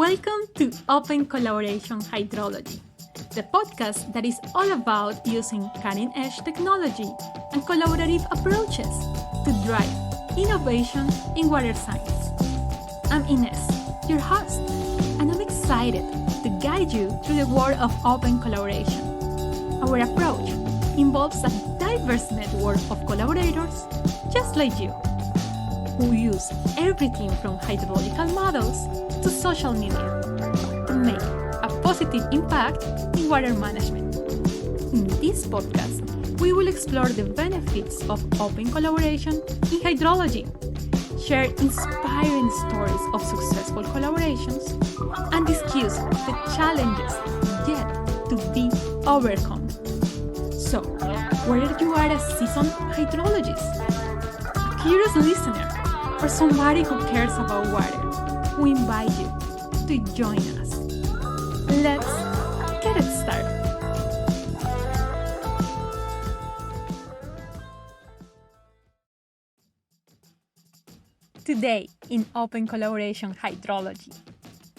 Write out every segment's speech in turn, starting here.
Welcome to Open Collaboration Hydrology, the podcast that is all about using cutting-edge technology and collaborative approaches to drive innovation in water science. I'm Ines, your host, and I'm excited to guide you through the world of open collaboration. Our approach involves a diverse network of collaborators just like you, who use everything from hydrological models to social media to make a positive impact in water management. In this podcast, we will explore the benefits of open collaboration in hydrology, share inspiring stories of successful collaborations, and discuss the challenges yet to be overcome. So, whether you are a seasoned hydrologist, a curious listener, or somebody who cares about water, we invite you to join us. Let's get it started. Today in Open Collaboration Hydrology,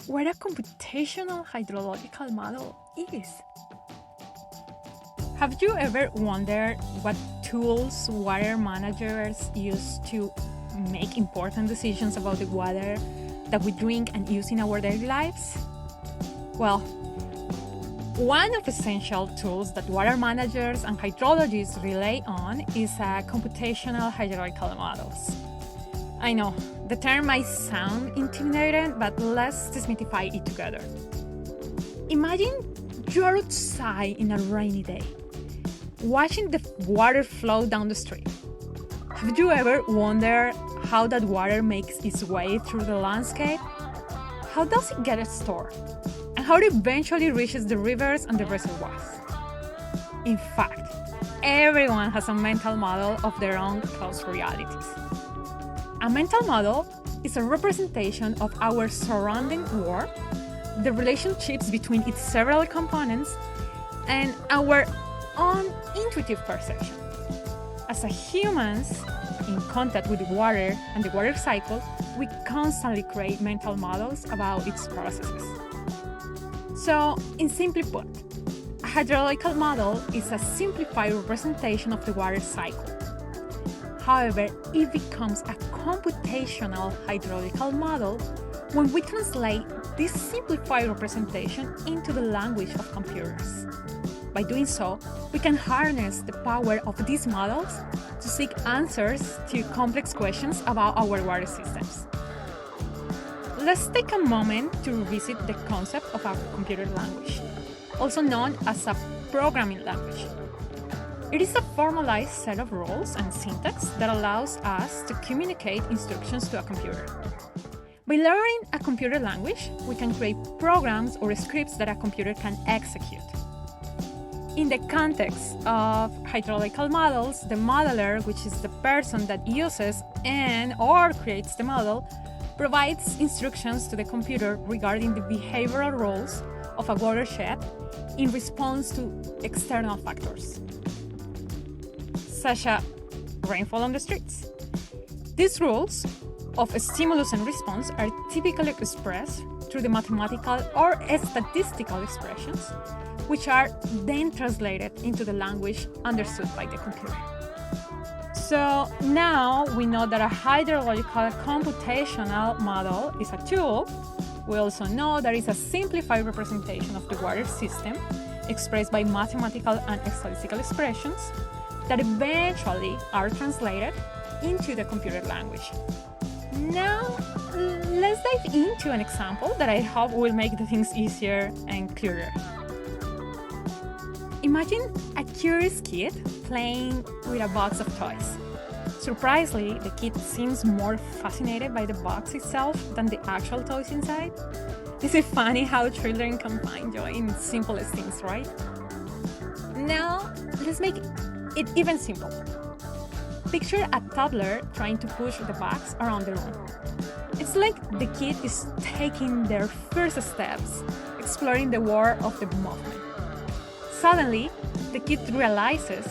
what a computational hydrological model is. Have you ever wondered what tools water managers use to make important decisions about the water that we drink and use in our daily lives? Well, one of the essential tools that water managers and hydrologists rely on is computational hydrological models. I know, the term might sound intimidating, but let's demystify it together. Imagine you're outside in a rainy day, watching the water flow down the street. Have you ever wondered how that water makes its way through the landscape? How does it get stored? And how it eventually reaches the rivers and the reservoirs? In fact, everyone has a mental model of their own close realities. A mental model is a representation of our surrounding world, the relationships between its several components, and our own intuitive perception. As humans in contact with the water and the water cycle, we constantly create mental models about its processes. So, in simply put, a hydrological model is a simplified representation of the water cycle. However, it becomes a computational hydrological model when we translate this simplified representation into the language of computers. By doing so, we can harness the power of these models to seek answers to complex questions about our water systems. Let's take a moment to revisit the concept of a computer language, also known as a programming language. It is a formalized set of rules and syntax that allows us to communicate instructions to a computer. By learning a computer language, we can create programs or scripts that a computer can execute. In the context of hydrological models, the modeler, which is the person that uses and/or creates the model, provides instructions to the computer regarding the behavioral rules of a watershed in response to external factors, such as rainfall on the streets. These rules of stimulus and response are typically expressed through the mathematical or statistical expressions, which are then translated into the language understood by the computer. So now we know that a hydrological computational model is a tool. We also know that it's a simplified representation of the water system expressed by mathematical and statistical expressions that eventually are translated into the computer language. Now, let's dive into an example that I hope will make the things easier and clearer. Imagine a curious kid playing with a box of toys. Surprisingly, the kid seems more fascinated by the box itself than the actual toys inside. Is it funny how children can find joy in simplest things, right? Now, let's make it even simpler. Picture a toddler trying to push the box around the room. It's like the kid is taking their first steps, exploring the world of the movement. Suddenly, the kid realizes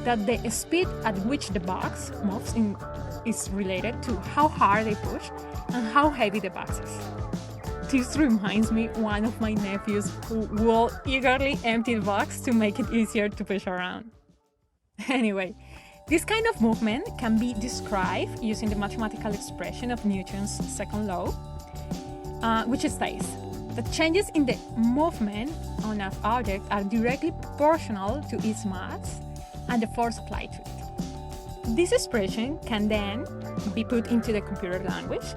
that the speed at which the box moves is related to how hard they push and how heavy the box is. This reminds me one of my nephews who will eagerly empty the box to make it easier to push around. Anyway, this kind of movement can be described using the mathematical expression of Newton's second law, which states that changes in the movement on an object are directly proportional to its mass and the force applied to it. This expression can then be put into the computer language,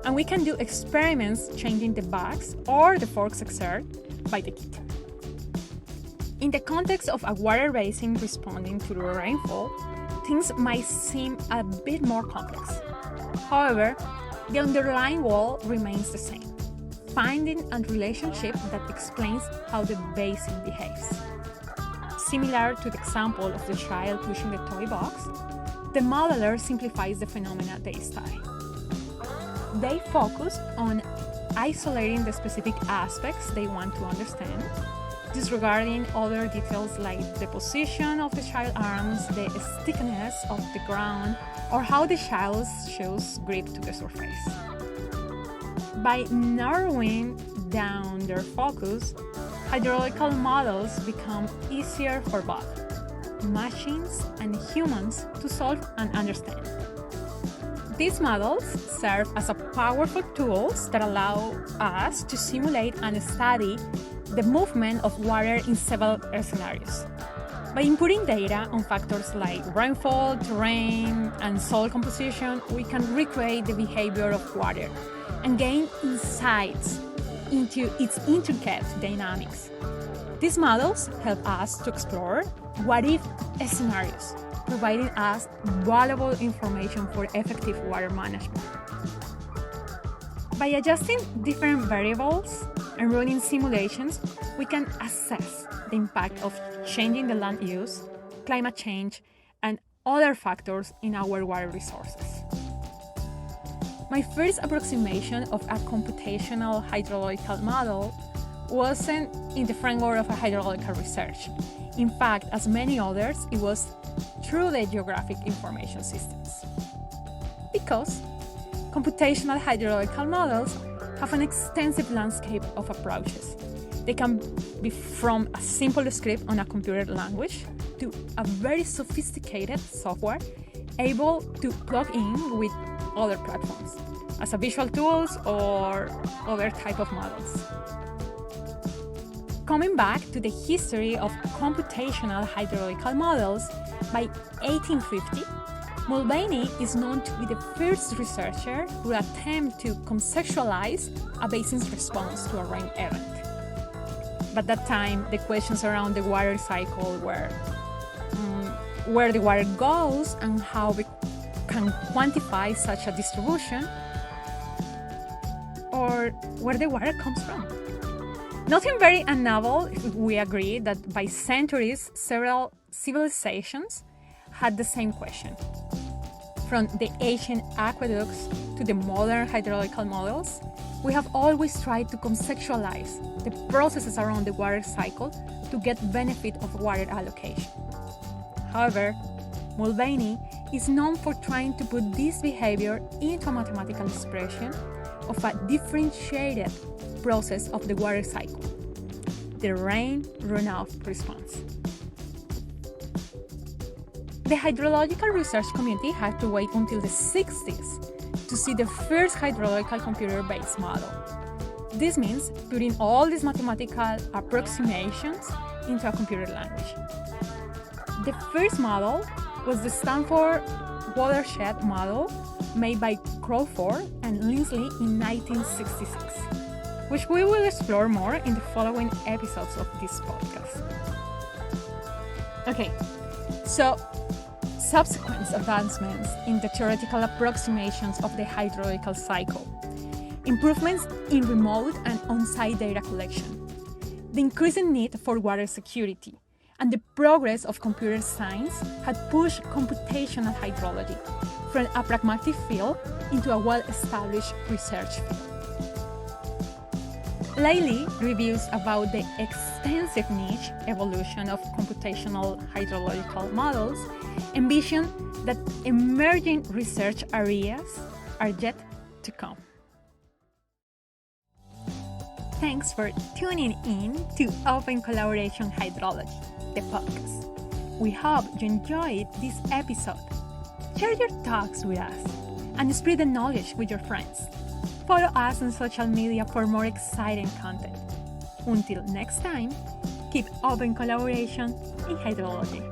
and we can do experiments changing the box or the force exerted by the kit. In the context of a water basin responding to the rainfall, things might seem a bit more complex. However, the underlying goal remains the same: finding a relationship that explains how the basin behaves. Similar to the example of the child pushing the toy box, the modeler simplifies the phenomena they study. They focus on isolating the specific aspects they want to understand, disregarding other details like the position of the child's arms, the stickiness of the ground, or how the child's shoes grip to the surface. By narrowing down their focus, hydrological models become easier for both machines and humans to solve and understand. These models serve as powerful tools that allow us to simulate and study the movement of water in several scenarios. By inputting data on factors like rainfall, terrain, and soil composition, we can recreate the behavior of water and gain insights into its intricate dynamics. These models help us to explore what-if scenarios, providing us valuable information for effective water management. By adjusting different variables and running simulations, we can assess the impact of changing the land use, climate change, and other factors in our water resources. My first approximation of a computational hydrological model wasn't in the framework of a hydrological research. In fact, as many others, it was through the geographic information systems. Because computational hydrological models have an extensive landscape of approaches. They can be from a simple script on a computer language to a very sophisticated software able to plug in with other platforms as a visual tools or other type of models. Coming back to the history of computational hydrological models, by 1850, Mulvaney is known to be the first researcher who attempted to conceptualize a basin's response to a rain event. By that time, the questions around the water cycle were where the water goes and how we can quantify such a distribution, or where the water comes from. Nothing very unnovel if we agree that by centuries, several civilizations had the same question. From the ancient aqueducts to the modern hydrological models, we have always tried to conceptualize the processes around the water cycle to get benefit of water allocation. However, Mulvaney is known for trying to put this behavior into a mathematical expression of a differentiated process of the water cycle, the rain runoff response. The hydrological research community had to wait until the 60s to see the first hydrological computer-based model. This means putting all these mathematical approximations into a computer language. The first model was the Stanford watershed model made by Crawford and Linsley in 1966, which we will explore more in the following episodes of this podcast. Okay, so subsequent advancements in the theoretical approximations of the hydrological cycle, improvements in remote and on-site data collection, the increasing need for water security, and the progress of computer science had pushed computational hydrology from a pragmatic field into a well-established research field. Lately, reviews about the extensive niche evolution of computational hydrological models envision that emerging research areas are yet to come. Thanks for tuning in to Open Collaboration Hydrology, the podcast. We hope you enjoyed this episode. Share your thoughts with us and spread the knowledge with your friends. Follow us on social media for more exciting content. Until next time, keep open collaboration in hydrology.